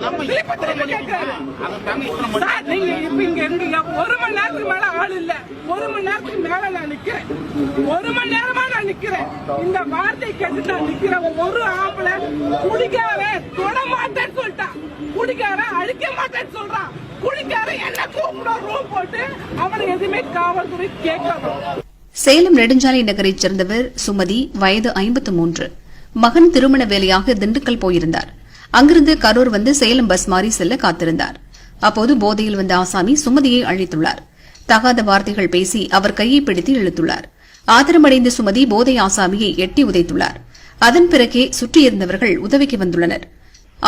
ஒரு மணி நேரத்துக்கு மேல ஆள் இல்ல, ஒரு மணி நேரத்துக்கு மேல நான் நிக்கிறேன், ஒரு மணி நேரமா நான் நிக்கிறேன். இந்த வார்த்தை கேட்டு நான் நிக்கிறேன். ஒரு ஆம்பளை குடிக்காரன் தொட மாட்டேன்னு சொல்லிட்டான், குடிக்காரன் அழிக்க மாட்டேன்னு சொல்றான், குடிக்காரன் என்ன கூப்பிட ரூம் போட்டு அவனை எதுவுமே காவல்துறை கேட்கணும். சேலம் நெடுஞ்சாலை நகரைச் சேர்ந்தவர் சுமதி, வயது 53. மகன் திருமண வேலையாக திண்டுக்கல் போயிருந்தார். அங்கிருந்து கரூர் வந்து சேலம் பஸ் மாறி செல்ல காத்திருந்தார். அப்போது போதையில் வந்த ஆசாமி சுமதியை அழைத்துள்ளார். தகாத வார்த்தைகள் பேசி அவர் கையை பிடித்து இழுத்துள்ளார். ஆத்திரமடைந்த சுமதி போதை ஆசாமியை எட்டி உதைத்துள்ளார். அதன் பிறகே சுற்றியிருந்தவர்கள் உதவிக்கு வந்துள்ளனர்.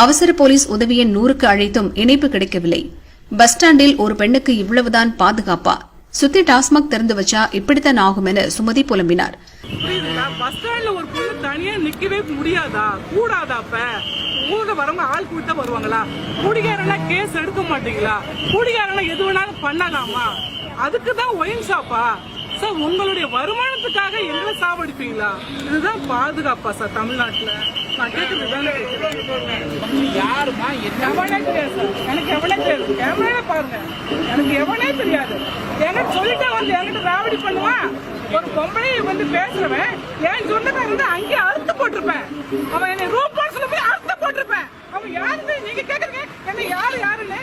அவசர போலீஸ் உதவி எண் 100க்கு அழைத்தும் இணைப்பு கிடைக்கவில்லை. பஸ் ஸ்டாண்டில் ஒரு பெண்ணுக்கு இவ்வளவுதான் பாதுகாப்பா? சுத்தி டாஸ்மாக் திறந்து வச்சா இப்படித்தான் ஆகும் என சுமதி புலம்பினார். பஸ் ஸ்டாண்ட்ல ஒரு பொண்ணு தனியா நிக்கவே முடியாதா, கூடாதா? அப்ப ஊர்ல வரவங்க ஆள் கூட்டா வருவாங்களா? குடிகாரனா கேஸ் எடுக்க மாட்டீங்களா? குடிகாரனா எது வேணாலும் பண்ணலாமா? அதுக்குதான் ஒயின் ஷாப்பா சார்? உங்களுடைய வருமானத்துக்காக எங்களை சாவடிப்பீங்களா? இதுதான் பாதுகாப்பா சார் தமிழ்நாட்டுல? நான் கேட்கறது யாருமா எவனே தெரியாது சார், எனக்கு எவனே தெரியாது. கேமரா பாருங்க, எனக்கு எவனே தெரியாது. எனக்கு சொல்லிட்டா வந்து என்கிட்ட ராவடி பண்ணுவான். ஒரு பொம்பளை வந்து பேசுறவன் என் சொன்னதான் இருந்து அங்கே அறுத்து போட்டிருப்பேன். அவன் என்னை ரூம் போர்ஸ்ல போய் அறுத்து போட்டிருப்பேன். அவன் யாருன்னு நீங்க கேக்குறீங்க? என்ன யாரு யாருன்னு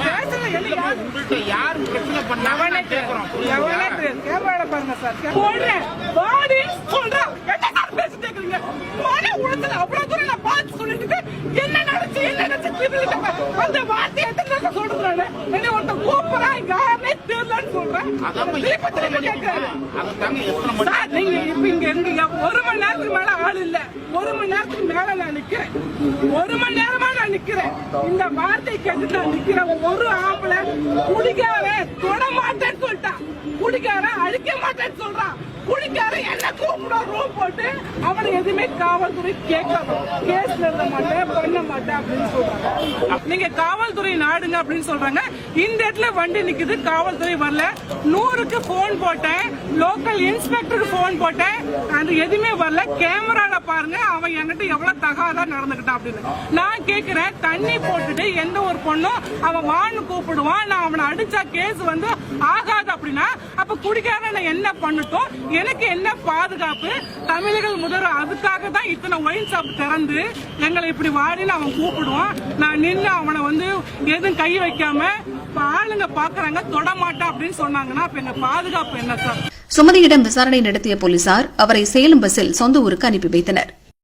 பேசுற? என்ன யாரு உங்கள்கிட்ட யாரு பிரச்சனை பண்ணவனே கேக்குறோம். எவனே தெரியாது. கேமரா பாருங்க சார். போடுறேன் பாடி சொல்றான். என்ன சார் பேசிட்டு இருக்கீங்க? மன உடத்துல அவ்வளவு தூரம் நான் பார்த்து சொல்லிட்டு என்ன நடந்துச்சு என்ன நடந்துச்சு அந்த வார்த்தை எத்தனை சொல்றானே. என்ன ஒருத்த கூப்பிடா யாருன்னே தெரியலன்னு சொல்றேன். நீங்க இப்ப இங்க இருந்தீங்க, ஒரு மணி நேரத்துக்கு மேல ஆள் இல்ல, ஒரு மணி நேரத்துக்கு மேல நான் நிக்கிறேன், ஒரு மணி நேரமா நான் நிக்கிறேன். இந்த வார்த்தை கேட்டு நான் நிக்கிறேன். ஒரு ஆம்பளை குடிக்காரன் தொட மாட்டேன்னு சொல்லிட்டான், குடிக்காரன் அழிக்க மாட்டேன்னு சொல்றான், குடிக்காரன் என்ன கூப்பிட ரூம் போட்டு அவனை எதுவுமே காவல்துறை கேட்கணும், கேஸ்ல எழுத மாட்டேன் பண்ண மாட்டேன் அப்படின்னு சொல்றாங்க. நீங்க காவல்துறை நாடுங்க அப்படின்னு சொல்றாங்க. இந்த இடத்துல வண்டி நிக்குது, காவல்துறை வரல. 100க்கு போன் போட்டேன், லோக்கல் இன்ஸ்பெக்டருக்கு போன் போட்டேன், அது எதுவுமே வரல. கேமரால பாருங்க அவன் என்கிட்ட எவ்வளவு தகாதா நடந்துகிட்டான் அப்படின்னு. நான் கேக்குறேன், தண்ணி போட்டுட்டு எந்த ஒரு பொண்ணும் அவன் வான்னு கூப்பிடுவான், நான் அவனை அடிச்சா கேஸ் வந்து ஆகாது அப்படின்னா அப்ப குடிக்காரன் என்ன பண்ணட்டும், எனக்கு என்ன பாதுகாப்பு? தமிழர்கள் முதல்வர் அதுக்காக தான் இத்தனை ஒயின் ஷாப் திறந்து எங்களை இப்படி வாடின்னு அவன் கூப்பிடுவான். நான் நின்று அவனை வந்து எதுவும் கை வைக்காம ஆளுங்க பாக்குறாங்க, தொடமாட்டான் அப்படின்னு சொன்னாங்கன்னா அப்ப எங்க பாதுகாப்பு என்ன சார்? சுமதியிடம் விசாரணை நடத்திய போலீசார் அவரை சேலம் பஸ்ஸில் சொந்த ஊருக்கு அனுப்பி வைத்தனர்.